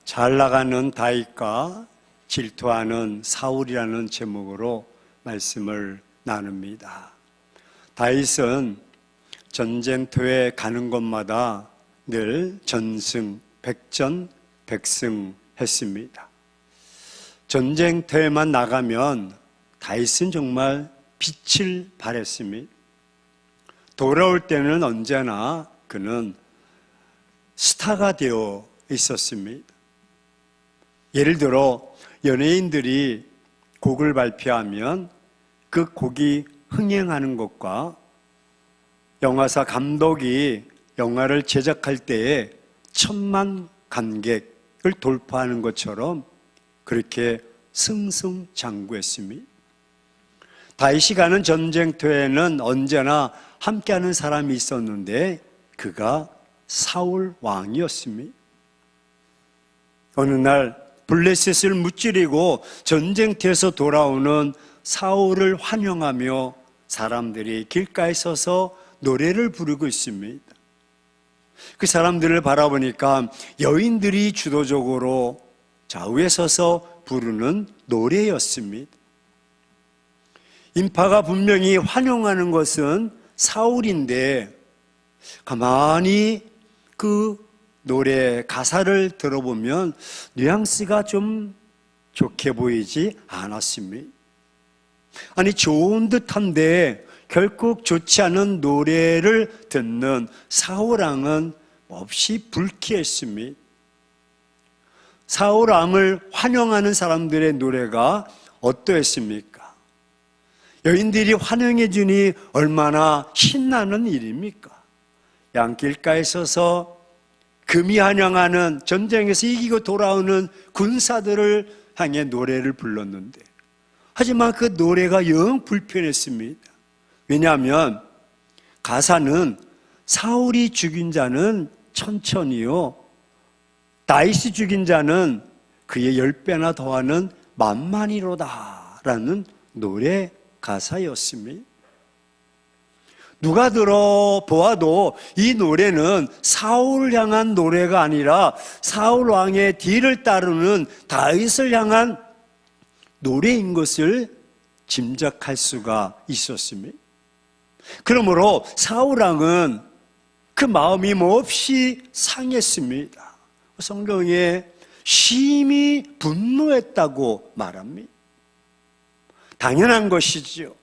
잘 나가는 다윗과 질투하는 사울이라는 제목으로 말씀을 나눕니다. 다윗은 전쟁터에 가는 곳마다 늘 전승, 백전, 백승했습니다. 전쟁터에만 나가면 다윗은 정말 빛을 발했습니다. 돌아올 때는 언제나 그는 스타가 되어 있었습니다. 예를 들어 연예인들이 곡을 발표하면 그 곡이 흥행하는 것과 영화사 감독이 영화를 제작할 때에 1000만 관객을 돌파하는 것처럼 그렇게 승승장구했습니다. 다윗이 가는 전쟁터에는 언제나 함께하는 사람이 있었는데 그가 사울 왕이었습니다. 어느 날 블레셋을 무찌르고 전쟁터에서 돌아오는 사울을 환영하며 사람들이 길가에 서서 노래를 부르고 있습니다. 그 사람들을 바라보니까 여인들이 주도적으로 좌우에 서서 부르는 노래였습니다. 인파가 분명히 환영하는 것은 사울인데 가만히 그 노래 가사를 들어보면 뉘앙스가 좀 좋게 보이지 않았습니다. 아니 좋은 듯한데 결국 좋지 않은 노래를 듣는 사울왕은 몹시 불쾌했습니다. 사울왕을 환영하는 사람들의 노래가 어떠했습니까? 여인들이 환영해 주니 얼마나 신나는 일입니까? 양길가에 서서 금이 환영하는 전쟁에서 이기고 돌아오는 군사들을 향해 노래를 불렀는데 하지만 그 노래가 영 불편했습니다. 왜냐하면 가사는 사울이 죽인 자는 천천히요 다윗이 죽인 자는 그의 10배나 더하는 만만이로다 라는 노래 가사였습니다. 누가 들어보아도 이 노래는 사울을 향한 노래가 아니라 사울 왕의 뒤를 따르는 다윗을 향한 노래인 것을 짐작할 수가 있었습니다. 그러므로 사울 왕은 그 마음이 몹시 상했습니다. 성경에 심히 분노했다고 말합니다. 당연한 것이지요.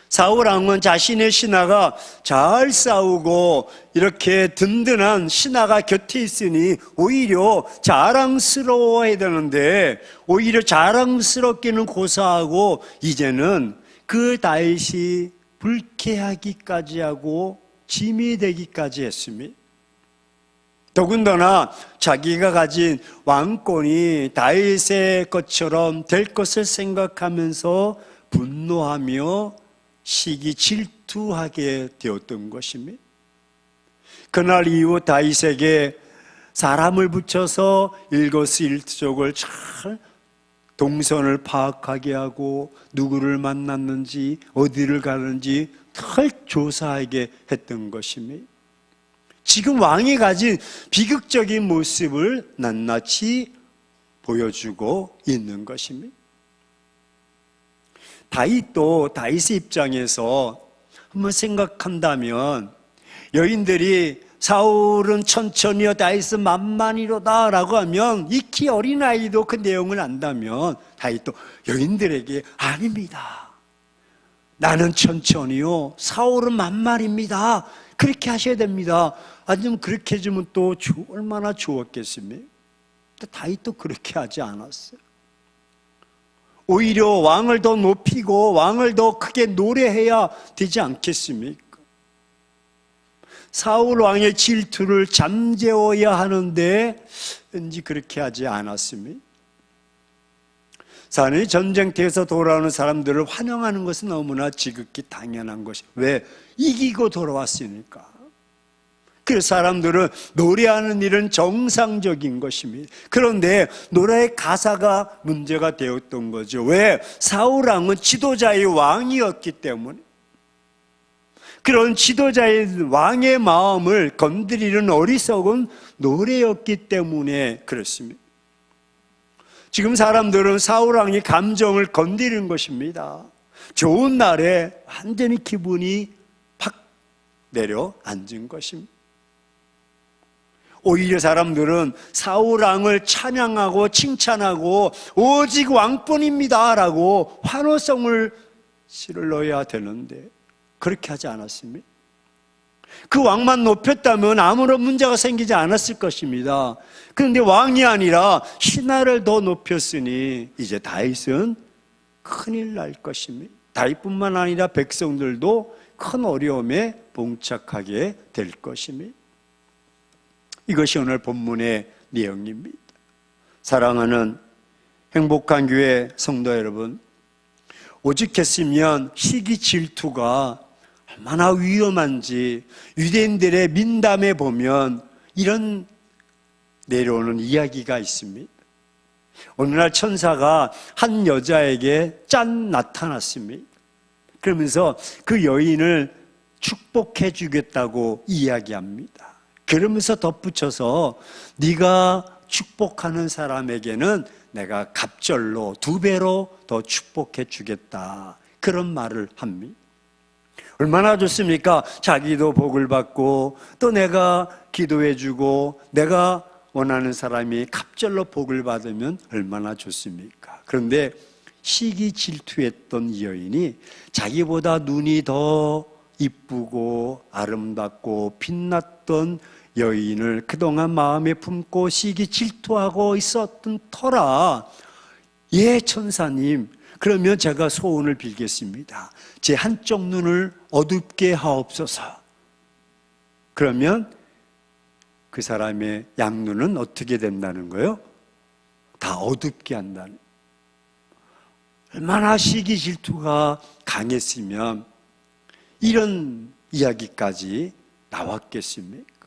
사울 왕은 자신의 신하가 잘 싸우고 이렇게 든든한 신하가 곁에 있으니 오히려 자랑스러워해야 되는데 오히려 자랑스럽기는 고사하고 이제는 그 다윗이 불쾌하기까지 하고 짐이 되기까지 했습니다. 더군다나 자기가 가진 왕권이 다윗의 것처럼 될 것을 생각하면서 분노하며 시기 질투하게 되었던 것입니다. 그날 이후 다윗에게 사람을 붙여서 일거수일투족을 잘 동선을 파악하게 하고 누구를 만났는지 어디를 가는지 잘 조사하게 했던 것입니다. 지금 왕이 가진 비극적인 모습을 낱낱이 보여주고 있는 것입니다. 다윗도 다윗의 입장에서 한번 생각한다면 여인들이 사울은 천천히요 다윗은 만만히로다 라고 하면 익히 어린아이도 그 내용을 안다면 다윗도 여인들에게 아닙니다. 나는 천천히요 사울은 만만입니다. 그렇게 하셔야 됩니다. 아니면 그렇게 해주면 또 얼마나 좋았겠습니까? 다윗도 그렇게 하지 않았어요. 오히려 왕을 더 높이고 왕을 더 크게 노래해야 되지 않겠습니까? 사울 왕의 질투를 잠재워야 하는데 왠지 그렇게 하지 않았습니다. 사람이 전쟁터에서 돌아오는 사람들을 환영하는 것은 너무나 지극히 당연한 것이 왜? 이기고 돌아왔으니까. 그 사람들은 노래하는 일은 정상적인 것입니다. 그런데 노래의 가사가 문제가 되었던 거죠. 왜? 사울 왕은 지도자의 왕이었기 때문에. 그런 지도자의 왕의 마음을 건드리는 어리석은 노래였기 때문에 그렇습니다. 지금 사람들은 사울왕의 감정을 건드리는 것입니다. 좋은 날에 완전히 기분이 팍 내려앉은 것입니다. 오히려 사람들은 사울왕을 찬양하고 칭찬하고 오직 왕뿐입니다 라고 환호성을 실어야 되는데 그렇게 하지 않았습니다. 그 왕만 높였다면 아무런 문제가 생기지 않았을 것입니다. 그런데 왕이 아니라 신하를 더 높였으니 이제 다윗은 큰일 날 것입니다. 다윗뿐만 아니라 백성들도 큰 어려움에 봉착하게 될 것입니다. 이것이 오늘 본문의 내용입니다. 사랑하는 행복한 교회 성도 여러분, 오직했으면 시기 질투가 얼마나 위험한지 유대인들의 민담에 보면 이런 내려오는 이야기가 있습니다. 어느 날 천사가 한 여자에게 짠 나타났습니다. 그러면서 그 여인을 축복해 주겠다고 이야기합니다. 그러면서 덧붙여서 네가 축복하는 사람에게는 내가 갑절로 2배로 더 축복해 주겠다, 그런 말을 합니다. 얼마나 좋습니까? 자기도 복을 받고 또 내가 기도해 주고 내가 원하는 사람이 갑절로 복을 받으면 얼마나 좋습니까? 그런데 시기 질투했던 이 여인이 자기보다 눈이 더 이쁘고 아름답고 빛났던 여인을 그동안 마음에 품고 시기 질투하고 있었던 터라, 예 천사님, 그러면 제가 소원을 빌겠습니다. 제 한쪽 눈을 어둡게 하옵소서. 그러면 그 사람의 양눈은 어떻게 된다는 거예요? 다 어둡게 한다는. 얼마나 시기 질투가 강했으면 이런 이야기까지 나왔겠습니까?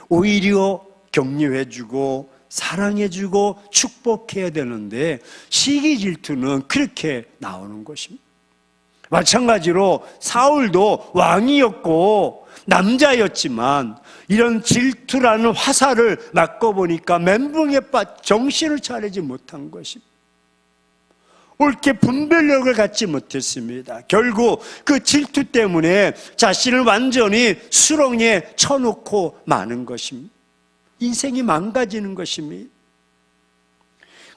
오히려 격려해주고 사랑해주고 축복해야 되는데 시기 질투는 그렇게 나오는 것입니다. 마찬가지로 사울도 왕이었고 남자였지만 이런 질투라는 화살을 맞고 보니까 멘붕에 빠져 정신을 차리지 못한 것입니다. 옳게 분별력을 갖지 못했습니다. 결국 그 질투 때문에 자신을 완전히 수렁에 쳐놓고 마는 것입니다. 인생이 망가지는 것입니다.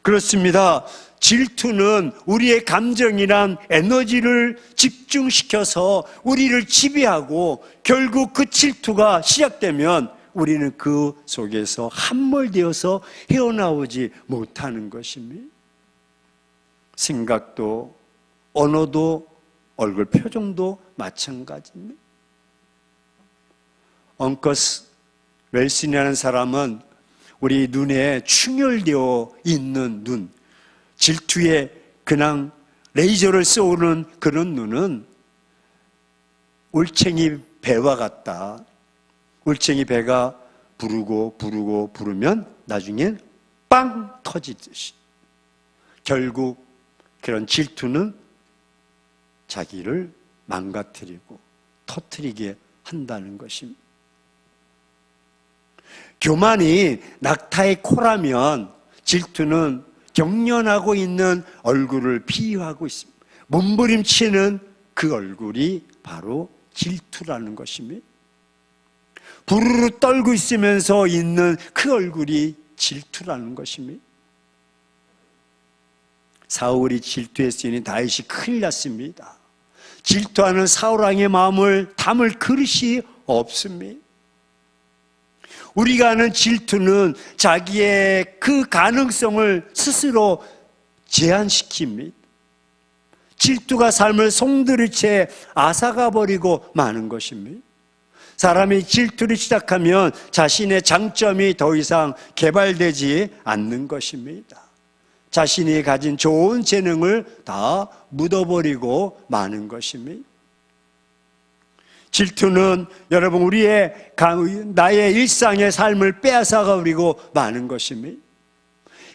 그렇습니다. 질투는 우리의 감정이란 에너지를 집중시켜서 우리를 지배하고 결국 그 질투가 시작되면 우리는 그 속에서 함몰되어서 헤어나오지 못하는 것입니다. 생각도 언어도 얼굴 표정도 마찬가지입니다. 엉커스 웰슨이라는 사람은 우리 눈에 충혈되어 있는 눈, 질투에 그냥 레이저를 쏘는 그런 눈은 올챙이 배와 같다. 올챙이 배가 부르면 나중엔 빵 터지듯이 결국 그런 질투는 자기를 망가뜨리고 터뜨리게 한다는 것입니다. 교만이 낙타의 코라면 질투는 경련하고 있는 얼굴을 비유하고 있습니다. 몸부림치는 그 얼굴이 바로 질투라는 것입니다. 부르르 떨고 있으면서 있는 그 얼굴이 질투라는 것입니다. 사울이 질투했으니 다윗이 큰일 났습니다. 질투하는 사울왕의 마음을 담을 그릇이 없습니다. 우리가 아는 질투는 자기의 그 가능성을 스스로 제한시킵니다. 질투가 삶을 송두리째 앗아가 버리고 마는 것입니다. 사람이 질투를 시작하면 자신의 장점이 더 이상 개발되지 않는 것입니다. 자신이 가진 좋은 재능을 다 묻어버리고 마는 것입니다. 질투는 여러분 나의 일상의 삶을 빼앗아가 버리고 마는 것입니다.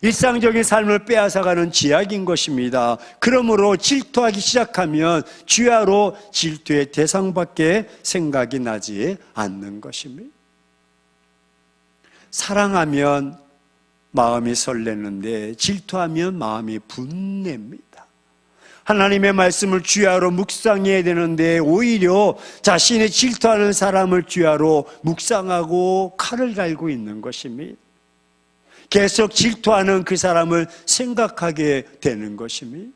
일상적인 삶을 빼앗아가는 죄악인 것입니다. 그러므로 질투하기 시작하면 주야로 질투의 대상밖에 생각이 나지 않는 것입니다. 사랑하면 마음이 설레는데 질투하면 마음이 분냅니다. 하나님의 말씀을 주야로 묵상해야 되는데 오히려 자신의 질투하는 사람을 주야로 묵상하고 칼을 갈고 있는 것입니다. 계속 질투하는 그 사람을 생각하게 되는 것입니다.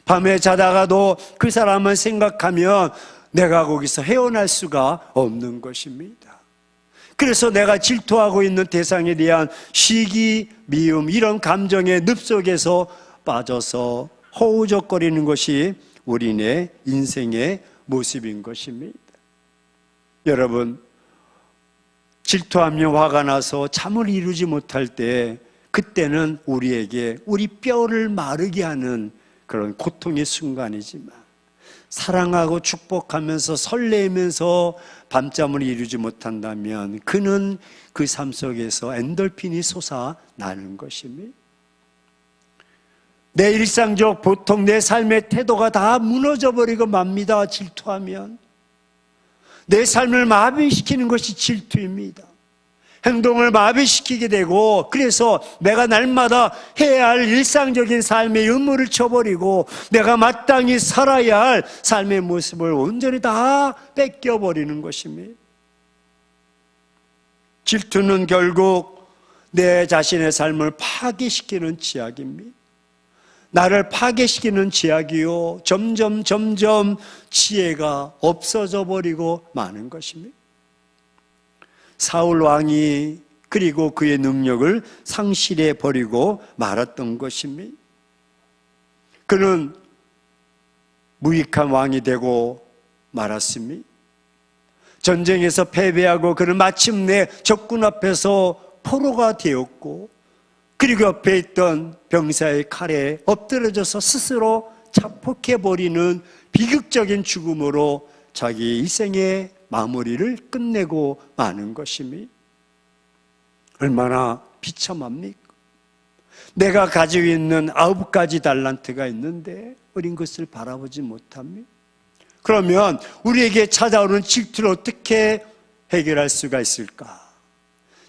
밤에 자다가도 그 사람을 생각하면 내가 거기서 헤어날 수가 없는 것입니다. 그래서 내가 질투하고 있는 대상에 대한 시기, 미움, 이런 감정의 늪속에서 빠져서 허우적거리는 것이 우리네 인생의 모습인 것입니다. 여러분, 질투하며 화가 나서 잠을 이루지 못할 때 그때는 우리에게 우리 뼈를 마르게 하는 그런 고통의 순간이지만 사랑하고 축복하면서 설레면서 밤잠을 이루지 못한다면 그는 그 삶 속에서 엔돌핀이 솟아나는 것입니다. 내 일상적 보통 내 삶의 태도가 다 무너져버리고 맙니다. 질투하면 내 삶을 마비시키는 것이 질투입니다. 행동을 마비시키게 되고 그래서 내가 날마다 해야 할 일상적인 삶의 의무를 쳐버리고 내가 마땅히 살아야 할 삶의 모습을 온전히 다 뺏겨버리는 것입니다. 질투는 결국 내 자신의 삶을 파괴시키는 죄악입니다. 나를 파괴시키는 죄악이요 점점 지혜가 없어져 버리고 마는 것입니다. 사울 왕이 그리고 그의 능력을 상실해 버리고 말았던 것입니다. 그는 무익한 왕이 되고 말았습니다. 전쟁에서 패배하고 그는 마침내 적군 앞에서 포로가 되었고 그리고 옆에 있던 병사의 칼에 엎드려져서 스스로 자폭해버리는 비극적인 죽음으로 자기 일생의 마무리를 끝내고 마는 것입니다. 얼마나 비참합니까? 내가 가지고 있는 9가지 달란트가 있는데 어린 것을 바라보지 못합니다. 그러면 우리에게 찾아오는 질투를 어떻게 해결할 수가 있을까?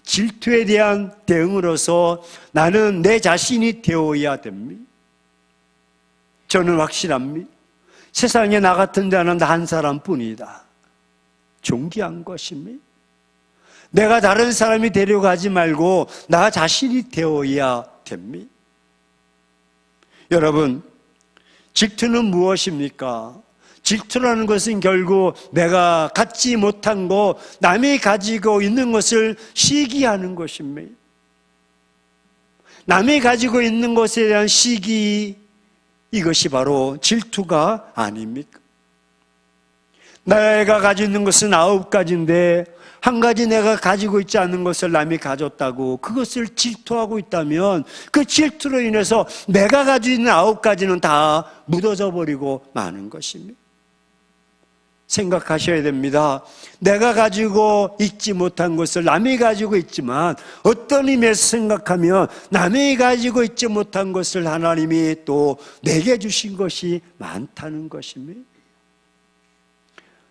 질투에 대한 대응으로서 나는 내 자신이 되어야 됩니다. 저는 확실합니다. 세상에 나 같은 자는 나 한 사람뿐이다. 존귀한 것입니다. 내가 다른 사람이 되려고 하지 말고 나 자신이 되어야 됩니다. 여러분, 질투는 무엇입니까? 질투라는 것은 결국 내가 갖지 못한 것, 남이 가지고 있는 것을 시기하는 것입니다. 남이 가지고 있는 것에 대한 시기, 이것이 바로 질투가 아닙니까? 내가 가지고 있는 것은 9가지인데 한 가지 내가 가지고 있지 않은 것을 남이 가졌다고 그것을 질투하고 있다면 그 질투로 인해서 내가 가지고 있는 9가지는 다 묻어져 버리고 마는 것입니다. 생각하셔야 됩니다. 내가 가지고 있지 못한 것을 남이 가지고 있지만 어떤 의미에서 생각하면 남이 가지고 있지 못한 것을 하나님이 또 내게 주신 것이 많다는 것입니다.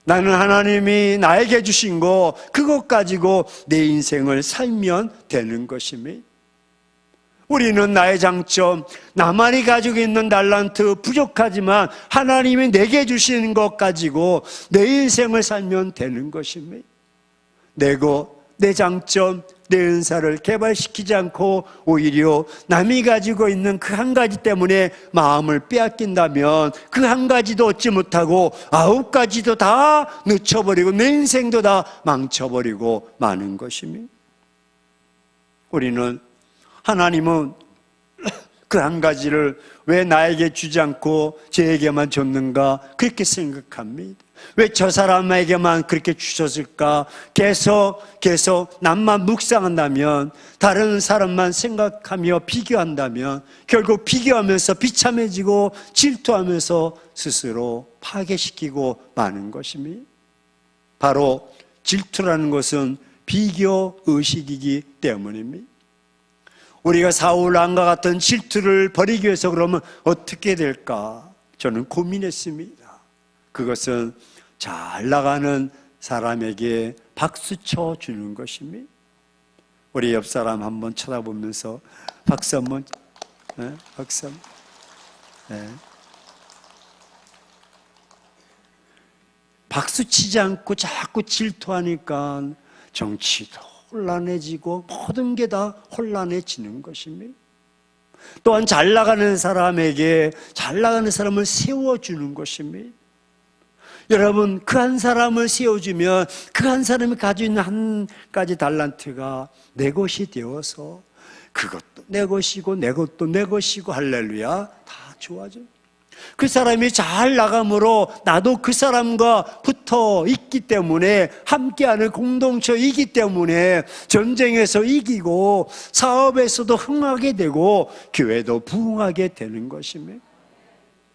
나는 하나님이 나에게 주신 거 그것 가지고 내 인생을 살면 되는 것입니다. 우리는 나의 장점, 나만이 가지고 있는 달란트 부족하지만 하나님이 내게 주시는 것 가지고 내 인생을 살면 되는 것입니다. 내 장점, 내 은사를 개발시키지 않고 오히려 남이 가지고 있는 그 한 가지 때문에 마음을 빼앗긴다면 그 한 가지도 얻지 못하고 9가지도 다 늦춰버리고 내 인생도 다 망쳐버리고 마는 것입니다. 하나님은 그 한 가지를 왜 나에게 주지 않고 쟤에게만 줬는가 그렇게 생각합니다. 왜 저 사람에게만 그렇게 주셨을까? 계속 남만 묵상한다면, 다른 사람만 생각하며 비교한다면 결국 비교하면서 비참해지고 질투하면서 스스로 파괴시키고 마는 것입니다. 바로 질투라는 것은 비교의식이기 때문입니다. 우리가 사울왕과 같은 질투를 버리기 위해서 그러면 어떻게 될까? 저는 고민했습니다. 그것은 잘 나가는 사람에게 박수 쳐 주는 것입니다. 우리 옆 사람 한번 쳐다보면서 박수 한번, 네? 박수 한번. 네. 박수 치지 않고 자꾸 질투하니까 정치도 혼란해지고 모든 게 다 혼란해지는 것입니다. 또한 잘 나가는 사람에게 잘 나가는 사람을 세워주는 것입니다. 여러분, 그 한 사람을 세워주면 그 한 사람이 가지고 있는 한 가지 달란트가 내 것이 되어서 그것도 내 것이고 내 것도 내 것이고 할렐루야 다 좋아져요. 그 사람이 잘 나감으로 나도 그 사람과 붙어 있기 때문에 함께하는 공동체이기 때문에 전쟁에서 이기고 사업에서도 흥하게 되고 교회도 부흥하게 되는 것입니다.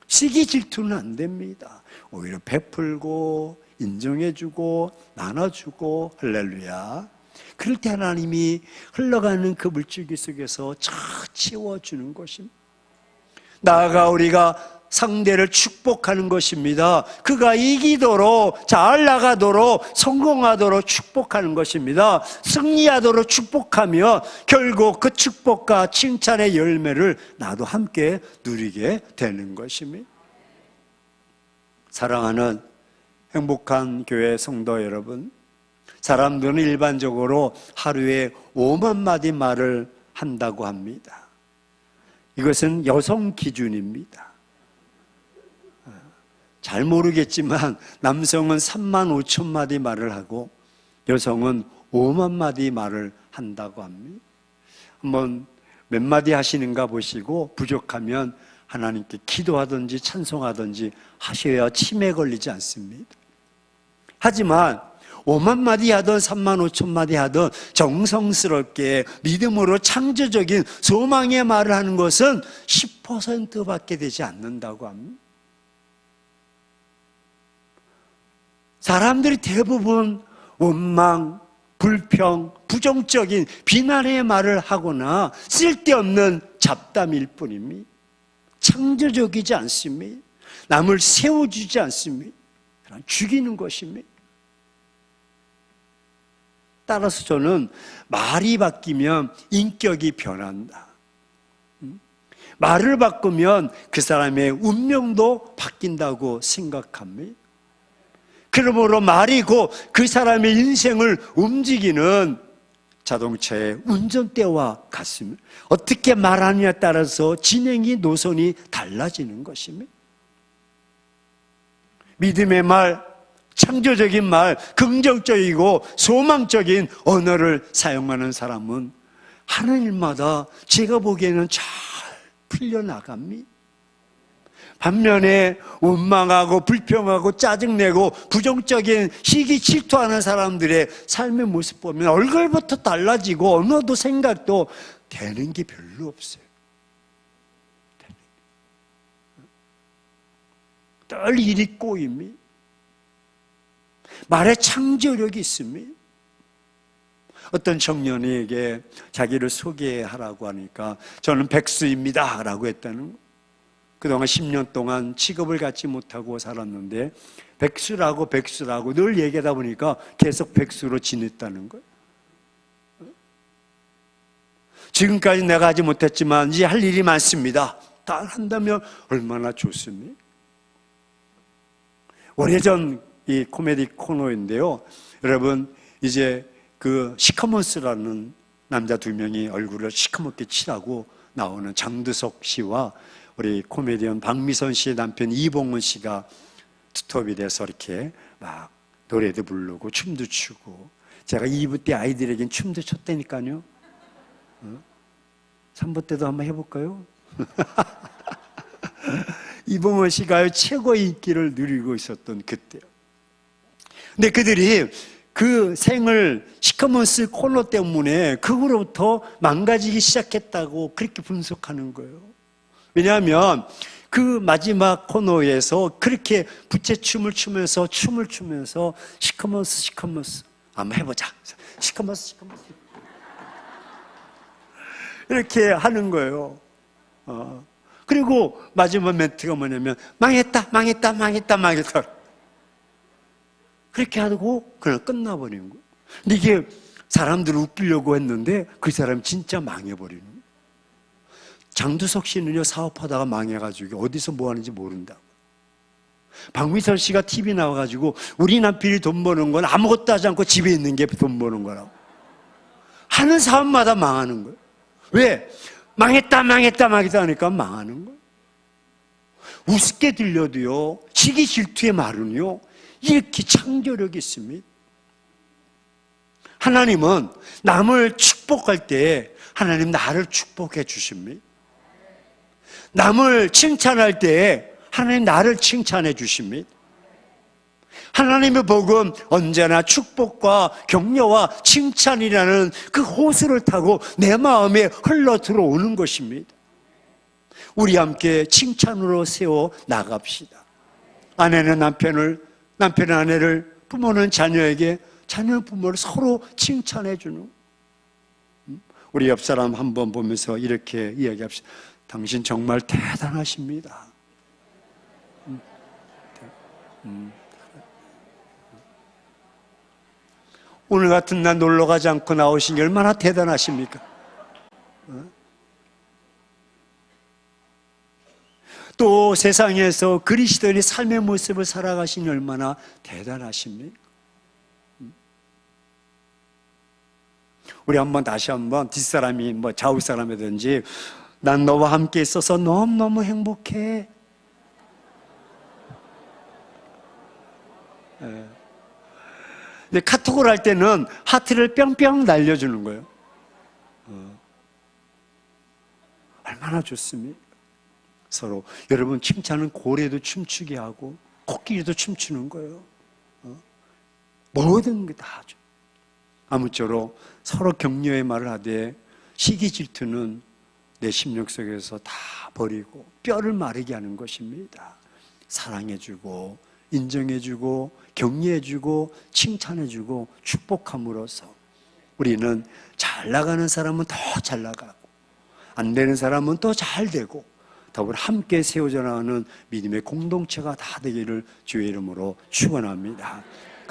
시기 질투는 안 됩니다. 오히려 베풀고 인정해주고 나눠주고 할렐루야. 그럴 때 하나님이 흘러가는 그 물줄기 속에서 쫙 채워주는 것입니다. 나아가 우리가 상대를 축복하는 것입니다. 그가 이기도록 잘 나가도록 성공하도록 축복하는 것입니다. 승리하도록 축복하며 결국 그 축복과 칭찬의 열매를 나도 함께 누리게 되는 것입니다. 사랑하는 행복한 교회 성도 여러분, 사람들은 일반적으로 하루에 5만 마디 말을 한다고 합니다. 이것은 여성 기준입니다. 잘 모르겠지만 남성은 3만 5천 마디 말을 하고 여성은 5만 마디 말을 한다고 합니다. 한번 몇 마디 하시는가 보시고 부족하면 하나님께 기도하든지 찬송하든지 하셔야 치매 걸리지 않습니다. 하지만 5만 마디 하든 3만 5천 마디 하든 정성스럽게 믿음으로 창조적인 소망의 말을 하는 것은 10%밖에 되지 않는다고 합니다. 사람들이 대부분 원망, 불평, 부정적인 비난의 말을 하거나 쓸데없는 잡담일 뿐입니다. 창조적이지 않습니다. 남을 세워주지 않습니다. 죽이는 것입니다. 따라서 저는 말이 바뀌면 인격이 변한다. 말을 바꾸면 그 사람의 운명도 바뀐다고 생각합니다. 그러므로 말이 곧 그 사람의 인생을 움직이는 자동차의 운전대와 같습니다. 어떻게 말하느냐에 따라서 진행이 노선이 달라지는 것입니다. 믿음의 말, 창조적인 말, 긍정적이고 소망적인 언어를 사용하는 사람은 하는 일마다 제가 보기에는 잘 풀려나갑니다. 반면에 원망하고 불평하고 짜증내고 부정적인 시기 질투하는 사람들의 삶의 모습 보면 얼굴부터 달라지고 언어도 생각도 되는 게 별로 없어요. 늘 일이 꼬입니다. 말에 창조력이 있습니다. 어떤 청년에게 자기를 소개하라고 하니까 저는 백수입니다 라고 했다는 거예요. 그동안 10년 동안 직업을 갖지 못하고 살았는데 백수라고 늘 얘기하다 보니까 계속 백수로 지냈다는 거예요. 지금까지 내가 하지 못했지만 이제 할 일이 많습니다. 다 한다면 얼마나 좋습니까? 오래전 이 코미디 코너인데요. 여러분 이제 그 시커먼스라는 남자 2명이 얼굴을 시커멓게 칠하고 나오는 장두석 씨와 우리 코미디언 박미선 씨의 남편 이봉원 씨가 투톱이 돼서 이렇게 막 노래도 부르고 춤도 추고 제가 2부 때 아이들에겐 춤도 췄다니까요. 3부 때도 한번 해볼까요? 이봉원 씨가 최고의 인기를 누리고 있었던 그때요. 근데 그들이 그 생을 시커먼스 코너 때문에 그거로부터 망가지기 시작했다고 그렇게 분석하는 거예요. 왜냐하면 그 마지막 코너에서 그렇게 부채춤을 추면서 시커먼스 한번 해보자. 시커먼스 이렇게 하는 거예요. 그리고 마지막 멘트가 뭐냐면 망했다, 망했다, 망했다, 망했다. 그렇게 하고 그냥 끝나버리는 거예요. 근데 이게 사람들을 웃기려고 했는데 그 사람이 진짜 망해버리는 거예요. 장두석 씨는요, 사업하다가 망해가지고 어디서 뭐 하는지 모른다고. 박미선 씨가 TV 나와가지고 우리 남편이 돈 버는 건 아무것도 하지 않고 집에 있는 게 돈 버는 거라고. 하는 사람마다 망하는 거예요. 왜? 망했다, 망했다, 망했다 하니까 망하는 거예요. 우습게 들려도요, 시기 질투의 말은요, 이렇게 창조력이 있습니다. 하나님은 남을 축복할 때 하나님 나를 축복해 주십니다. 남을 칭찬할 때 하나님 나를 칭찬해 주십니다. 하나님의 복은 언제나 축복과 격려와 칭찬이라는 그 호수를 타고 내 마음에 흘러 들어오는 것입니다. 우리 함께 칭찬으로 세워 나갑시다. 아내는 남편을, 남편은 아내를, 부모는 자녀에게, 자녀는 부모를 서로 칭찬해 주는. 우리 옆 사람 한번 보면서 이렇게 이야기합시다. 당신 정말 대단하십니다. 오늘 같은 날 놀러 가지 않고 나오신 게 얼마나 대단하십니까? 또 세상에서 그리스도인의 삶의 모습을 살아가시니 얼마나 대단하십니까? 우리 한번 다시 한번 뒷사람이 뭐 좌우사람이든지 난 너와 함께 있어서 너무너무 행복해. 근데 카톡을 할 때는 하트를 뿅뿅 날려주는 거예요. 얼마나 좋습니까? 서로. 여러분, 칭찬은 고래도 춤추게 하고 코끼리도 춤추는 거예요. 모든 게 다 하죠. 아무쪼록 서로 격려의 말을 하되 시기 질투는 내 심령 속에서 다 버리고 뼈를 마르게 하는 것입니다. 사랑해주고 인정해주고 격려해주고 칭찬해주고 축복함으로써 우리는 잘 나가는 사람은 더 잘 나가고 안 되는 사람은 또 잘 되고 더불어 함께 세워져 나가는 믿음의 공동체가 다 되기를 주의 이름으로 축원합니다.